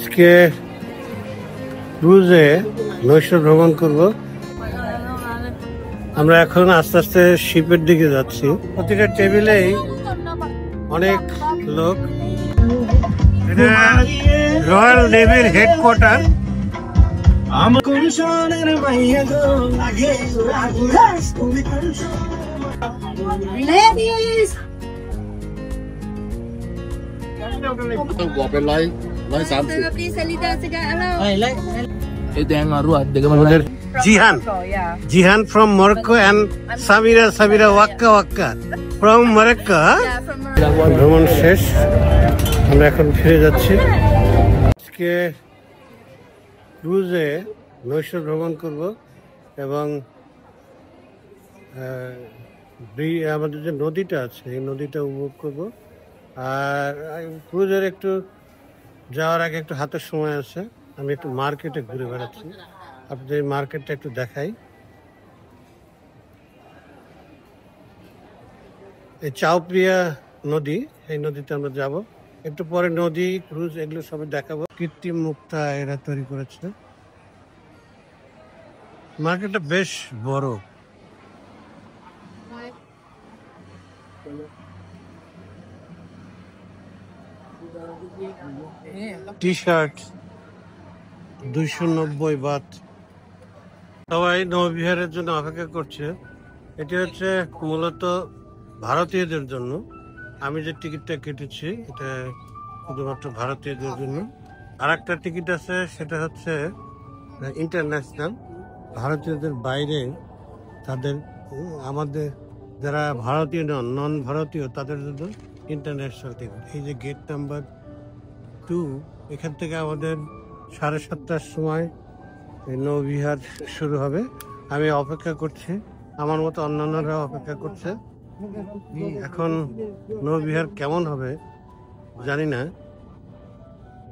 আজকে ক্রুজে নৈশ ভ্রমণ করব। আমরা এখন আস্তে আস্তে শিপের দিকে যাচ্ছি। প্রতিটা টেবিলেই অনেক লোক। রয়্যাল নেভির headquarter. Jihan from Morocco and Samira Wakka from Morocco. ভ্রমণ শেষ, আমরা এখন ফিরে যাচ্ছি। আজকে ক্রুজে নৈশ ভ্রমণ করব এবং আমাদের যে নদীটা আছে এই নদীটা উপভোগ করব। আর ক্রুজের একটু যাওয়ার আগে একটু হাতের সময় আছে, আমি একটু মার্কেটে ঘুরে বেড়াচ্ছি। আপনাদের মার্কেটটা একটু দেখাই। এই চাউপ্রিয়া নদী, এই নদীতে আমরা যাব। একটু পরে নদী, ক্রুজ এগুলো সব দেখাবো। কৃত্রিম মুক্তা এরা তৈরি করেছে। মার্কেটটা বেশ বড়। T shirt 290 Baat. সবাই নৌবিহারের জন্য অপেক্ষা করছে। এটি হচ্ছে মূলত ভারতীয়দের জন্য। আমি যে টিকিটটা কেটেছি এটা শুধুমাত্র ভারতীয়দের জন্য। আর একটা টিকিট আছে, সেটা হচ্ছে ইন্টারন্যাশনাল। ভারতীয়দের বাইরে তাদের, আমাদের যারা ভারতীয় নন ভারতীয় তাদের জন্য ইন্টারন্যাশনাল টিকিট। এই যে গেট নাম্বার 2, এখান থেকে আমাদের 7:30টার সময় নৌবিহার শুরু হবে। আমি অপেক্ষা করছি, আমার মতো অন্যান্যরা অপেক্ষা করছে। এখন নৌবিহার কেমন হবে জানি না।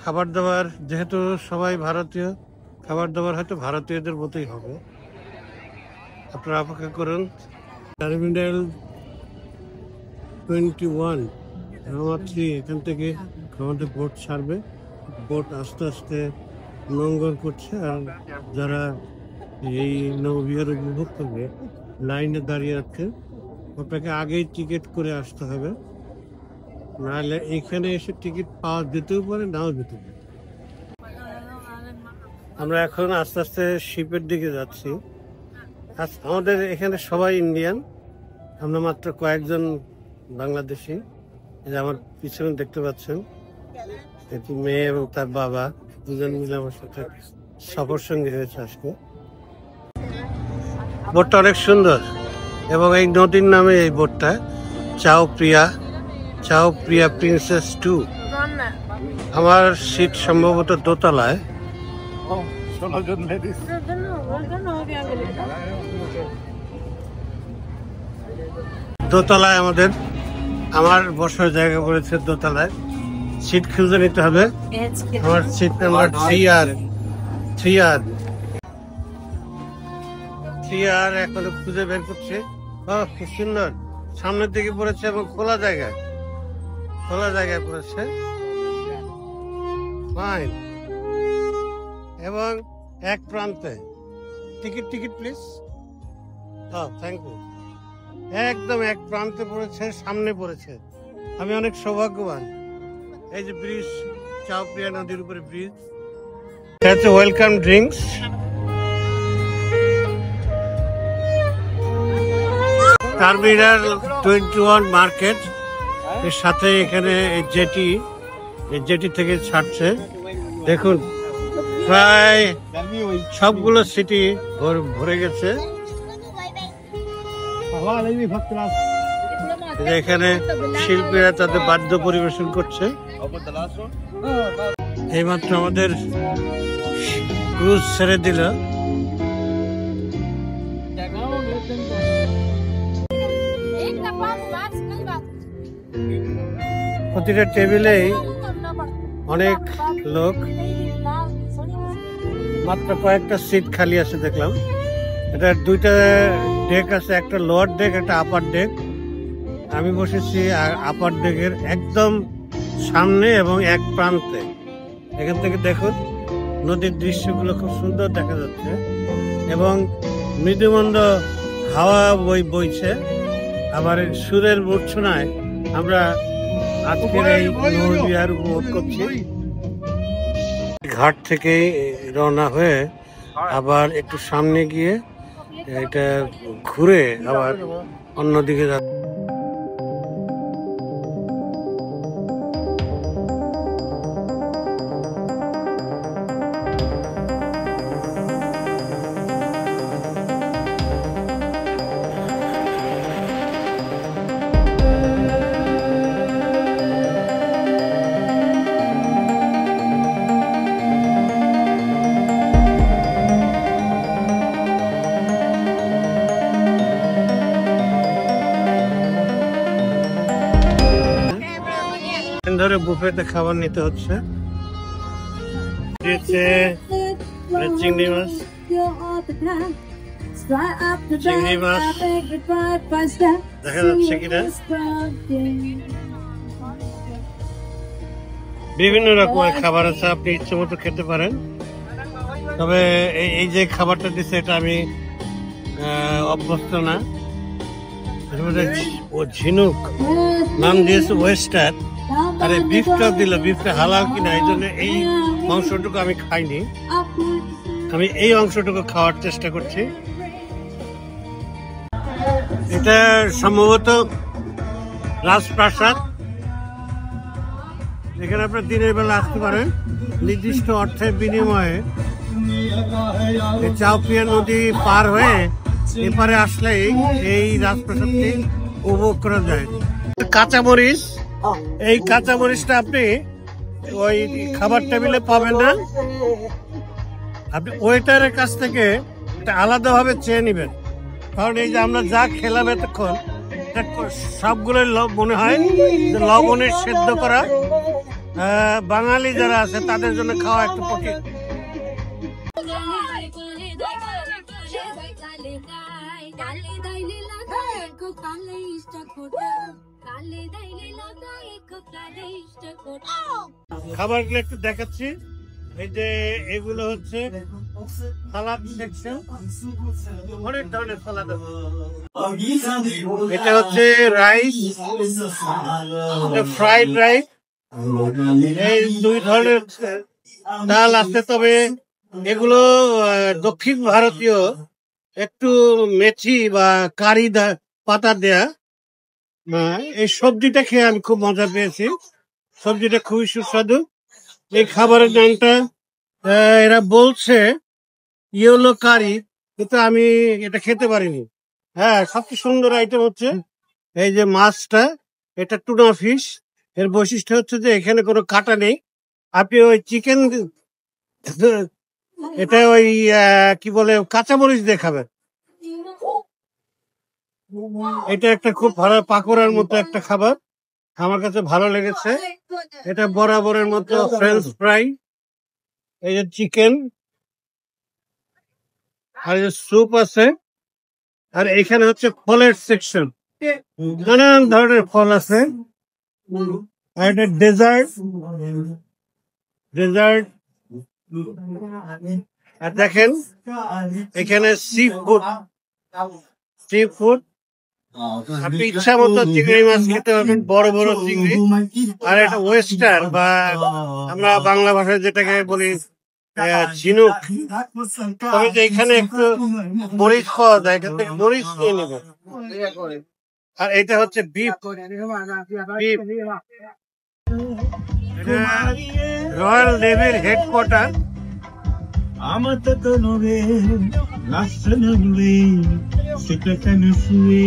খাবার দাবার যেহেতু সবাই ভারতীয়, খাবার দাবার হয়তো ভারতীয়দের মতোই হবে। আপনারা অপেক্ষা করুন। টার্মিনাল 21 নাম্বার 3, এখান থেকে আমাদের বোট ছাড়বে। বোট আস্তে আস্তে নোঙ্গর করছে। আর যারা এই নৌবিহার উপভোগ করবে লাইনে দাঁড়িয়ে আছে, ওটাকে আগেই টিকিট করে আসতে হবে, নাহলে এখানে এসে টিকিট পাওয়া যেতেও পারে, নাও যেতে পারে। আমরা এখন আস্তে আস্তে শিপের দিকে যাচ্ছি। আমাদের এখানে সবাই ইন্ডিয়ান, আমরা মাত্র কয়েকজন বাংলাদেশি। আমার পিছনে দেখতে পাচ্ছেন একটি মেয়ে এবং তার বাবা, দুজন মিলে আমার সাথে সফর সঙ্গী হয়েছে আজকে। বোটটা অনেক সুন্দর এবং এই নদীর নামে এই বোটটা চাউপ্রিয়া প্রিন্সেস 2। আমার সিট সম্ভবত দোতলায়। দোতলায় আমার বসার জায়গা পড়েছে দোতলায়। সিট খুঁজে নিতে হবে। আমার সিট নাম্বার 3R এখনো খুঁজে বের করছে। খুব সুন্দর, সামনের দিকে পড়েছে এবং খোলা জায়গায় পড়েছে। ফাইন। এবং এক প্রান্তে টিকিট প্লিজ। Thank you. একদম এক প্রান্তে পড়েছে, সামনে পড়েছে। আমি অনেক সৌভাগ্যবান। এই যে ব্রিজ, চাউপ্রিয়া নদীর উপরে ব্রিজ। এটা হচ্ছে ওয়েলকাম ড্রিঙ্কস। টার্মিনাল 21 মার্কেট এর সাথে এখানে এই জেটি থেকে ছাড়ছে। দেখুন প্রায় সবগুলো সিটি ভরে গেছে। এখানে শিল্পীরা তাদের বাদ্য পরিবেশন করছে। এইমাত্র আমাদের ক্রুজ ছেড়ে দিল। প্রতিটা টেবিলেই অনেক লোক, মাত্র কয়েকটা সিট খালি আছে দেখলাম। এটা 2টা ডেক আছে, একটা লোয়ার ডেক, একটা আপার ডেক। আমি বসেছি আপার ডেকের একদম সামনে এবং এক প্রান্তে। এখান থেকে দেখুন নদীর দৃশ্যগুলো খুব সুন্দর দেখা যাচ্ছে এবং মৃদুমন্দ হাওয়া বইছে। আবার সুরের মূর্ছনায় আমরা আজকের এই নৌবিহার উপভোগ করছি। ঘাট থেকে রওনা হয়ে আবার একটু সামনে গিয়ে এটা ঘুরে আবার অন্যদিকে যাচ্ছে। ধরে বুফেতে খাবার নিতে হচ্ছে। চিংড়ি মাছ, দেখা যাচ্ছে কিনা বিভিন্ন রকমের খাবার আছে, আপনি ইচ্ছে মতো খেতে পারেন। তবে এই যে খাবারটা দিচ্ছে এটা আমি অভ্যস্ত না। ও ঝিনুক নাম দিয়েছে ওয়েস্টার, আরে বিফটা দিল, বিফটা হালাল কিনা এই জন্য এই অংশটুকু আমি খাইনি, আমি এই অংশটুকু খাওয়ার চেষ্টা করছি। এটা সম্ভবত রাজপ্রাসাদ, এখানে আপনার দিনের বেলা আসতে পারেন নির্দিষ্ট অর্থের বিনিময়ে। চাউপিয়া নদী পার হয়ে এপারে আসলেই এই রাজপ্রাসাদটি উপভোগ করা যায়। কাঁচামরিচ, এই কাঁচামরিচটা আপনি ওই খাবার টেবিলে পাবেন না, আপনি ওয়েটারের কাছ থেকে আলাদাভাবে চেয়ে নেবেন। কারণ এই যে আমরা যা খেলাম এতক্ষণ সবগুলো মনে হয় যে লবণের সেদ্ধ করা, বাঙালি যারা আছে তাদের জন্য খাওয়া একটু কঠিন। খাবারগুলো একটু দেখাচ্ছি। এই যে এগুলো হচ্ছে সালাদ সেকশন, অনেক ধরনের সালাদ আছে। এটা হচ্ছে রাইস, ফ্রাইড রাইস, এই দুই ধরনের ডাল আছে। তবে এগুলো দক্ষিণ ভারতীয়, একটু মেথি বা কারি পাতা দেয়া। এই সবজিটা খেয়ে আমি খুব মজা পেয়েছি, সবজিটা খুবই সুস্বাদু। এই খাবারের নামটা এরা বলছে ইয়েলো কারি, কিন্তু আমি এটা খেতে পারিনি। হ্যাঁ, সবচেয়ে সুন্দর আইটেম হচ্ছে এই যে মাছটা, এটা টুনা ফিশ। এর বৈশিষ্ট্য হচ্ছে যে এখানে কোনো কাটা নেই। আপনি ওই চিকেন, এটা ওই কি বলে কাঁচামরিচ দিয়ে খাবেন। এটা একটা খুব ভালো পাকোড়ার মতো একটা খাবার, আমার কাছে ভালো লেগেছে। এটা বরাবরের মতো ফ্রেঞ্চ ফ্রাই, এই যে চিকেন, আর স্যুপ আছে। আর এখানে হচ্ছে ফলের সেকশন, নানান ধরনের ফল আছে। আর এটা ডেজার্ট, আর দেখেন এখানে সি ফুড, আপনি ইচ্ছা মতো চিংড়ি মাছ খেতে পারবেন, বড় বড় চিংড়ি। আর এটা ওয়েস্টার বা আমরা বাংলা ভাষায় যেটাকে বলি ঝিনুক। তবে যে এখানে একটু মরিচ খাওয়া যায়, এখান থেকে মরিচ নিয়ে নেবেন। আর এটা হচ্ছে বিফ, রয়্যাল নেভির হেডকোয়ার্টার। আমার তো কোনো সেটা কেন শুয়ে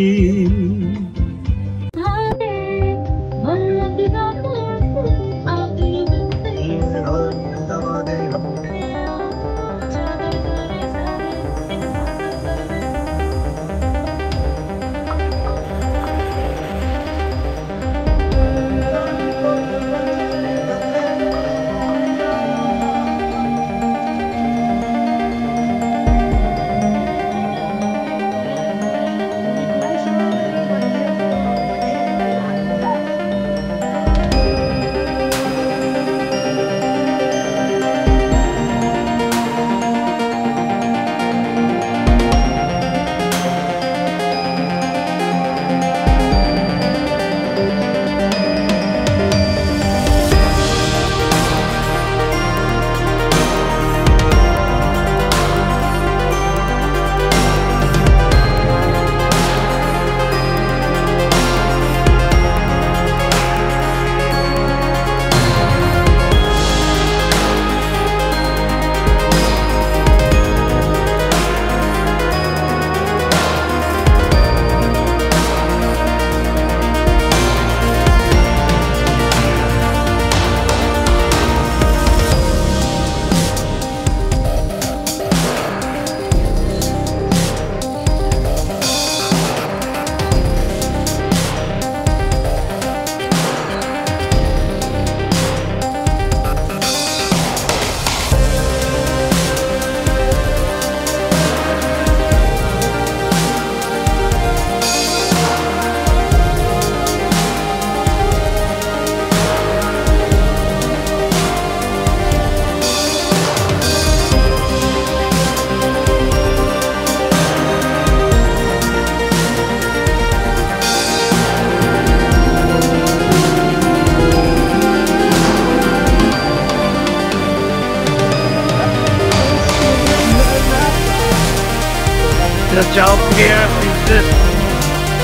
চাও প্রিয়া প্রিন্সেস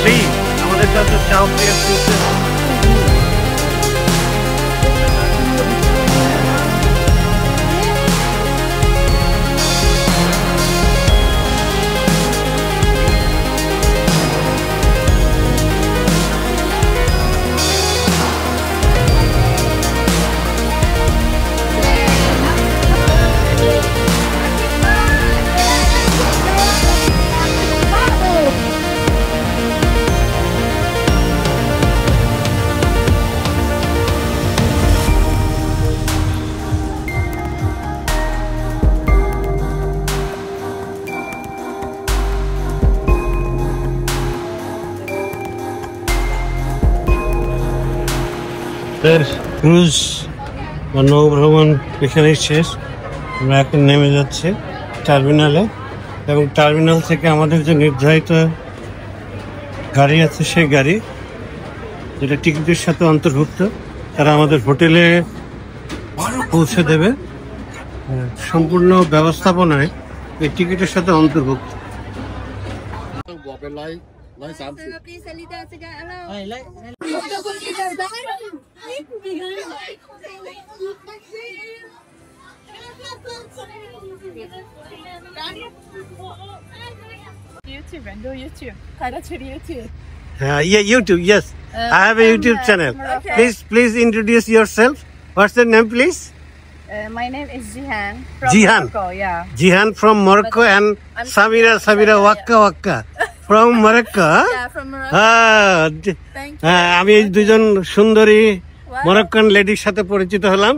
3 আমাদের কাছে চাও প্রিয়া প্রিন্সেস ক্রুজ বা নৌ ভ্রমণ এখানেই শেষ। আমরা এখন নেমে যাচ্ছি টার্মিনালে এবং টার্মিনাল থেকে আমাদের যে নির্ধারিত গাড়ি আছে সেই গাড়ি যেটা টিকিটের সাথে অন্তর্ভুক্ত তারা আমাদের হোটেলে পৌঁছে দেবে। সম্পূর্ণ ব্যবস্থাপনায় এই টিকিটের সাথে অন্তর্ভুক্ত। YouTube, and do YouTube. Kairachi YouTube. Yeah, YouTube. Yes, I have a YouTube channel. Okay. Please introduce yourself. What's your name, please? My name is Jihan from Jihan. Morocco. Yeah. Jihan from Morocco and I'm Samira Waka from Morocco. Huh? Yeah, from Morocco. Thank you. আমি এই দুজন সুন্দরী Moroccan লেডির সাথে পরিচিত হলাম।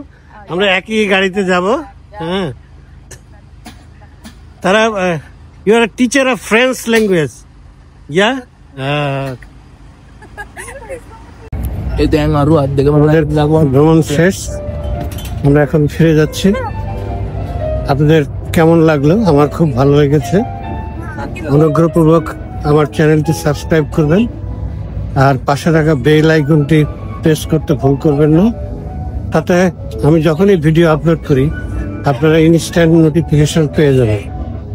আমরা একই গাড়িতে যাব। হ্যাঁ, তারা you are teacher of French language. Yeah ভ্রমণ শেষ, আমরা এখন ফিরে যাচ্ছি। আপনাদের কেমন লাগলো? আমার খুব ভালো লেগেছে। অনুগ্রহপূর্বক আমার চ্যানেলটি সাবস্ক্রাইব করবেন আর পাশে থাকা বেল আইকনটি প্রেস করতে ভুল করবেন না। তাতে আমি যখনই ভিডিও আপলোড করি আপনারা ইনস্ট্যান্ট নোটিফিকেশন পেয়ে যাবেন।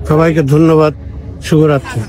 সবাইকে ধন্যবাদ, শুভরাত্রি।